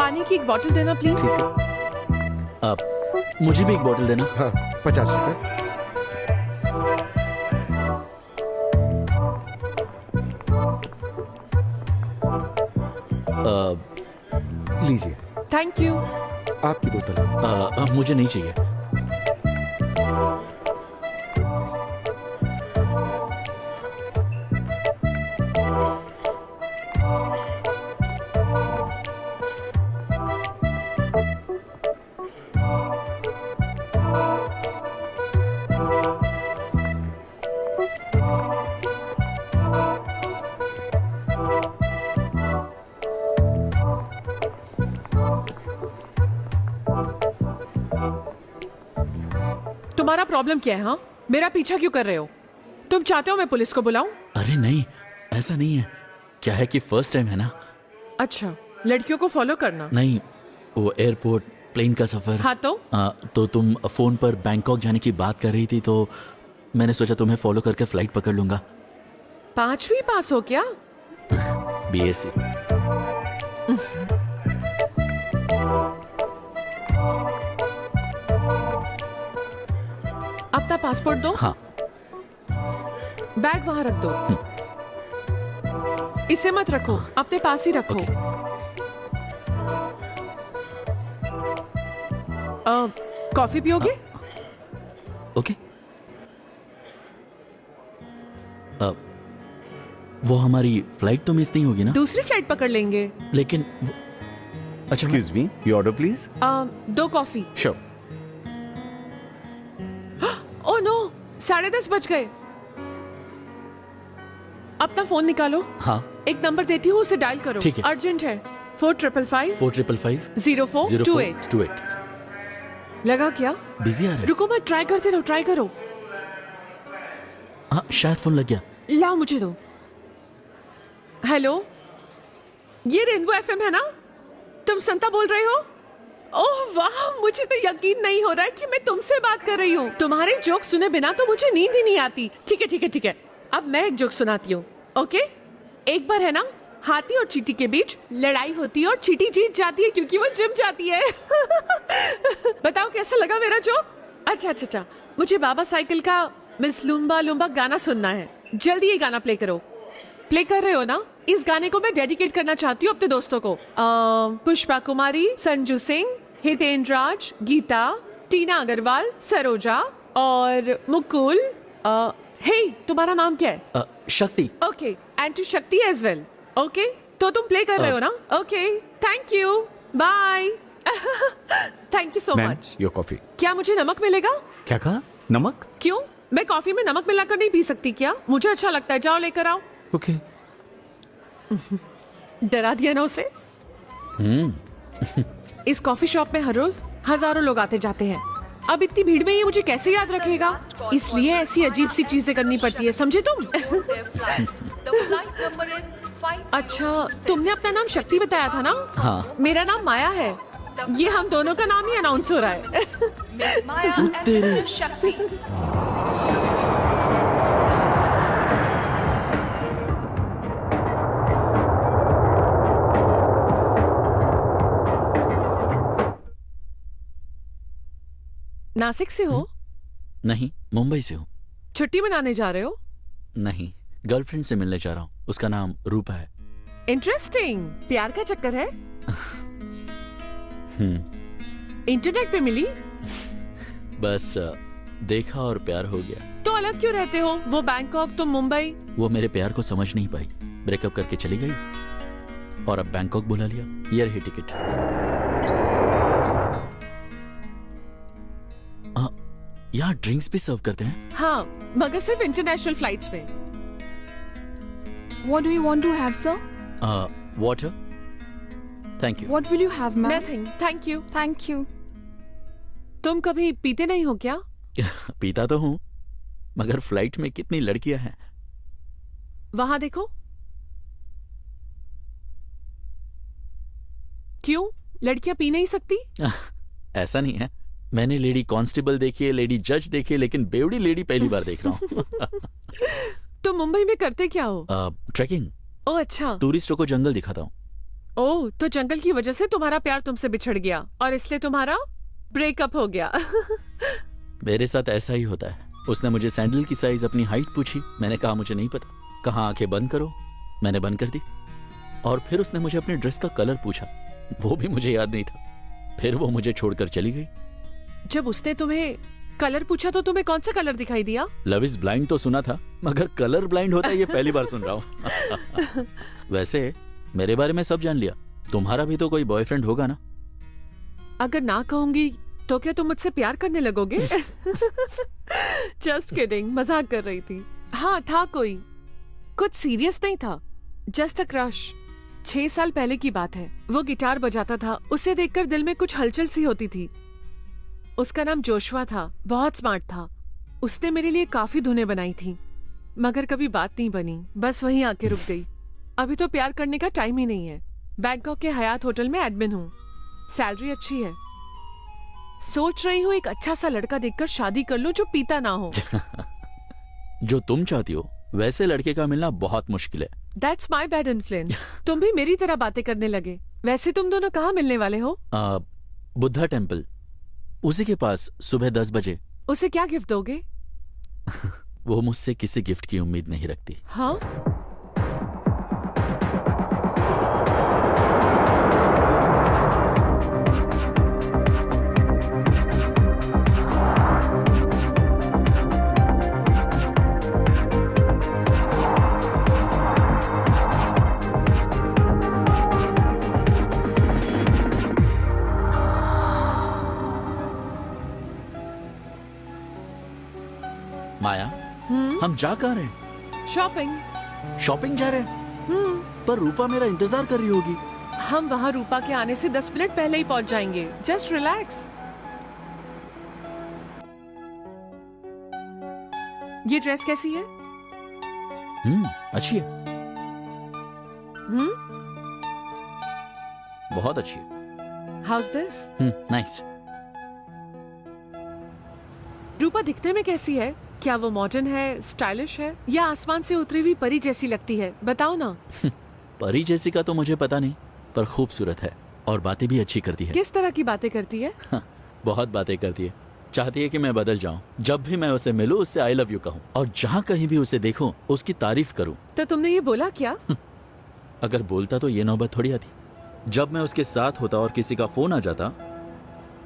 पानी की एक बोतल देना प्लीज। ठीक है। मुझे भी एक बोतल देना। हाँ, 50 रुपए। लीजिए, थैंक यू। आपकी बोतल। मुझे नहीं चाहिए। तुम्हारा प्रॉब्लम क्या है? हाँ, मेरा पीछा क्यों कर रहे हो? तुम चाहते हो मैं पुलिस को बुलाऊं? अरे नहीं, ऐसा नहीं है। क्या है कि फर्स्ट टाइम है ना। अच्छा, लड़कियों को फॉलो करना? नहीं, वो एयरपोर्ट प्लेन का सफर। हाँ तो तुम फोन पर बैंकॉक जाने की बात कर रही थी, तो मैंने सोचा तुम्हें फॉलो करके फ्लाइट पकड़ लूंगा। 5वीं पास हो क्या? बीएससी। अपना पासपोर्ट दो। हाँ। बैग वहां रख दो। इसे मत रखो, अपने पास ही रखो। कॉफी पियोगे? ओके। वो हमारी फ्लाइट तो मिस नहीं होगी ना? दूसरी फ्लाइट पकड़ लेंगे। लेकिन अच्छा, excuse me, your order please. 2 coffee. Sure. Oh no, 10:30 बज गए। अपना फोन निकालो। हाँ। एक नंबर देती हूँ, उसे डायल करो। ठीक है। अर्जेंट है। 4555 4555 0428। 28। लगा क्या? बिजी आ रहा है। रुको, मैं ट्राई करते रहो, ट्राई करो। हाँ, शायद फोन लग गया। लाओ मुझे दो। हेलो, ये रेनबो एफएम है ना? तुम संता बोल रहे हो? ओह वाह, मुझे तो यकीन नहीं हो रहा है कि मैं तुमसे बात कर रही हूँ। तुम्हारे जोक सुने बिना तो मुझे नींद ही नहीं आती। ठीक है ठीक है ठीक है, अब मैं एक जोक सुनाती हूँ। ओके? एक बार है ना, हाथी और चींटी के बीच लड़ाई होती है और चींटी जीत जाती है क्योंकि वो जिम जाती है। बताओ कैसा लगा मेरा जोक? अच्छा अच्छा अच्छा, मुझे बाबा साइकिल का मिस लुम्बा लुम्बा गाना सुनना है। जल्दी ये गाना प्ले करो। प्ले कर रहे हो ना? इस गाने को मैं डेडिकेट करना चाहती हूँ अपने दोस्तों को। पुष्पा कुमारी, संजू सिंह, हितेंद्र राज, गीता, टीना अग्रवाल, सरोजा और मुकुल। हे, तुम्हारा नाम क्या है? Shakti. Okay, and to Shakti as well. Okay, तो तुम प्ले कर रहे हो ना? Okay, thank you, bye. Thank you so much. Your coffee. क्या मुझे नमक मिलेगा? क्या कहा? नमक? क्यों, मैं कॉफी में नमक मिलाकर नहीं पी सकती क्या? मुझे अच्छा लगता है। जाओ लेकर आओ। ओके। डरा दिया ना उसे। इस कॉफी शॉप में हर रोज हजारों लोग आते जाते हैं। अब इतनी भीड़ में ये मुझे कैसे याद रखेगा? इसलिए ऐसी अजीब सी चीजें करनी पड़ती है, समझे तुम? अच्छा, तुमने अपना नाम शक्ति बताया था ना? हाँ। मेरा नाम माया है। ये हम दोनों का नाम ही अनाउंस हो रहा है। मिस माया एंड शक्ति। नासिक से हो? नहीं, मुंबई से हूँ। छुट्टी मनाने जा रहे हो? नहीं, गर्लफ्रेंड से मिलने जा रहा हूँ। उसका नाम रूपा है। इंटरेस्टिंग, प्यार का चक्कर है? इंटरनेट पे मिली? बस देखा और प्यार हो गया। तो अलग क्यों रहते हो? वो बैंकॉक, तुम मुंबई। वो मेरे प्यार को समझ नहीं पाई, ब्रेकअप करके चली गई और अब बैंकॉक बुला लिया। ये रही टिकट। यहाँ ड्रिंक्स भी सर्व करते हैं? हाँ, मगर सिर्फ इंटरनेशनल फ्लाइट्स में। What do you want to have, sir? Water. Thank you. What will you have, ma'am? Nothing, thank you. Thank you. तुम कभी पीते नहीं हो क्या? पीता तो हूँ, मगर फ्लाइट में कितनी लड़कियां हैं। वहां देखो। क्यों, लड़कियां पी नहीं सकती? ऐसा नहीं है, मैंने लेडी कांस्टेबल देखी है, लेडी जज देखी है, लेकिन बेवड़ी लेडी पहली बार देख रहा हूँ। तुम मुंबई में करते क्या हो? ट्रैकिंग। ओह अच्छा। टूरिस्टों को जंगल दिखाता हूँ। ओह, तो जंगल की वजह से तुम्हारा प्यार तुमसे बिछड़ गया और इसलिए तुम्हारा ब्रेकअप हो गया। मेरे साथ ऐसा ही होता है। उसने मुझे सैंडल की साइज अपनी हाइट पूछी, मैंने कहा मुझे नहीं पता। कहा आंखें बंद करो, मैंने बंद कर दी। और फिर उसने मुझे अपनी ड्रेस का कलर पूछा, वो भी मुझे याद नहीं था। फिर वो मुझे छोड़कर चली गई। जब उसने तुम्हें कलर पूछा तो तुम्हें कौन सा कलर दिखाई दिया? लव इज ब्लाइंड तो सुना था, मगर कलर ब्लाइंड होता है ये पहली बार सुन रहा हूँ। वैसे मेरे बारे में सब जान लिया। तुम्हारा भी तो कोई बॉयफ्रेंड होगा ना? अगर ना कहूंगी तो क्या तुम मुझसे प्यार करने लगोगे? जस्ट किडिंग, मजाक कर रही थी। हाँ, था कोई, कुछ सीरियस नहीं था, जस्ट अ क्रश। 6 साल पहले की बात है। वो गिटार बजाता था, उसे देखकर दिल में कुछ हलचल सी होती थी। उसका नाम जोशुआ था, बहुत स्मार्ट था। उसने मेरे लिए काफी धुनें बनाई थी, मगर कभी बात नहीं बनी, बस वहीं आके रुक गई। अभी तो प्यार करने का टाइम ही नहीं है। बैंकॉक के हयात होटल में एडमिन हूँ, सैलरी अच्छी है। सोच रही हूँ एक अच्छा सा लड़का देखकर शादी कर लूं जो पीता ना हो। जो तुम चाहती हो वैसे लड़के का मिलना बहुत मुश्किल है। That's my bad influence। तुम भी मेरी तरह बातें करने लगे। वैसे तुम दोनों कहाँ मिलने वाले हो? बुद्धा टेम्पल, उसी के पास, सुबह 10 बजे। उसे क्या गिफ्ट दोगे? वो मुझसे किसी गिफ्ट की उम्मीद नहीं रखती। हाँ, माया, हम जा कहाँ रहे हैं? शॉपिंग। शॉपिंग जा रहे हैं? पर रूपा मेरा इंतजार कर रही होगी। हम वहाँ रूपा के आने से 10 मिनट पहले ही पहुँच जाएंगे। Just relax. ये ड्रेस कैसी है? अच्छी है। हम्म, बहुत अच्छी है। House this? नाइस। रूपा दिखने में कैसी है? क्या वो मॉडर्न है, स्टाइलिश है, या आसमान से उतरी हुई परी जैसी लगती है? बताओ ना। परी जैसी का तो मुझे पता नहीं, पर खूबसूरत है और बातें भी अच्छी करती है। किस तरह की बातें करती है? बहुत बातें करती है। चाहती है कि मैं बदल जाऊं। जब भी मैं उसे मिलूं उससे आई लव यू कहूं, और जहां कहीं भी उसे देखूं उसकी तारीफ करूं। तो तुमने ये बोला क्या? अगर बोलता तो ये नौबत थोड़ी आती। जब मैं उसके साथ होता और किसी का फोन आ जाता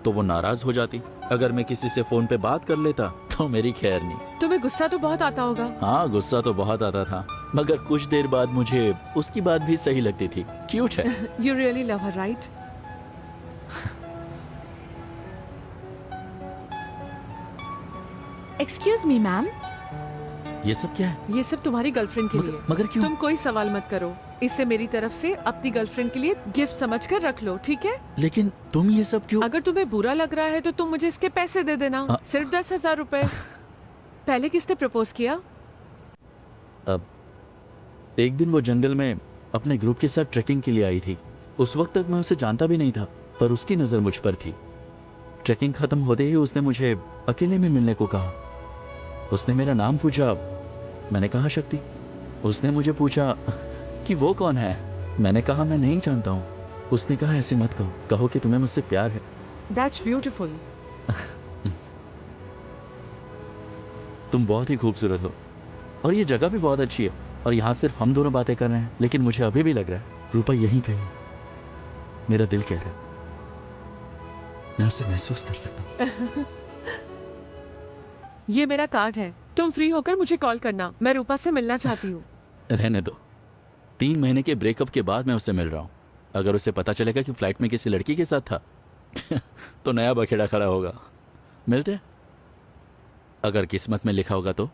तो वो नाराज हो जाती। अगर मैं किसी से फोन पे बात कर लेता तो मेरी खैर नहीं। तुम्हें गुस्सा तो बहुत आता होगा। हाँ, गुस्सा तो बहुत आता था, मगर कुछ देर बाद मुझे उसकी बात भी सही लगती थी। क्यूट है। You really love her, right? Excuse me, ma'am. ये सब क्या है? ये सब तुम्हारी गर्लफ्रेंड के लिए। मगर क्यों? तुम कोई सवाल मत करो। इसे मेरी तरफ से अपनी गर्लफ्रेंड के लिए गिफ्ट समझकर रख लो, ठीक है? लेकिन तुम ये सब क्यों? अगर तुम्हें बुरा लग रहा है तो तुम मुझे इसके पैसे दे देना। सिर्फ 10,000 रुपए। पहले किसने प्रपोज किया? अब एक दिन वो जंगल में अपने ग्रुप के साथ ट्रैकिंग के लिए आई थी। उस वक्त तक मैं उसे जानता भी नहीं था, पर उसकी नजर मुझ पर थी। ट्रैकिंग खत्म होते ही उसने मुझे अकेले में मिलने को कहा। उसने मेरा नाम पूछा, मैंने कहा शक्ति। उसने मुझे पूछा कि वो कौन है। मैंने कहा मैं नहीं जानता हूँ। उसने कहा ऐसे मत कहो, कहो कि तुम्हें मुझसे प्यार है। That's beautiful। तुम बहुत ही खूबसूरत हो और ये जगह भी बहुत अच्छी है, और यहाँ सिर्फ हम दोनों बातें कर रहे हैं, लेकिन मुझे अभी भी लग रहा है रूपा यहीं कहीं। मेरा दिल कह रहा है, मैं उसे महसूस कर सकता हूँ। ये मेरा कार्ड है, तुम फ्री होकर मुझे कॉल करना। मैं रूपा से मिलना चाहती हूँ। रहने दो। 3 महीने के ब्रेकअप के बाद मैं उससे मिल रहा हूँ। अगर उसे पता चलेगा कि फ्लाइट में किसी लड़की के साथ था तो नया बखेड़ा खड़ा होगा। मिलते हैं, अगर किस्मत में लिखा होगा तो।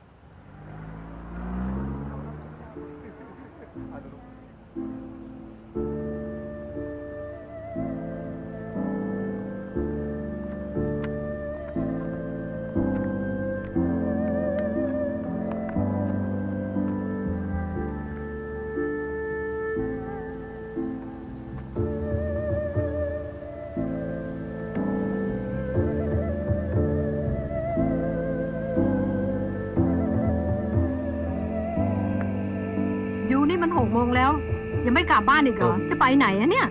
का बानेगा तो पाई ना है ना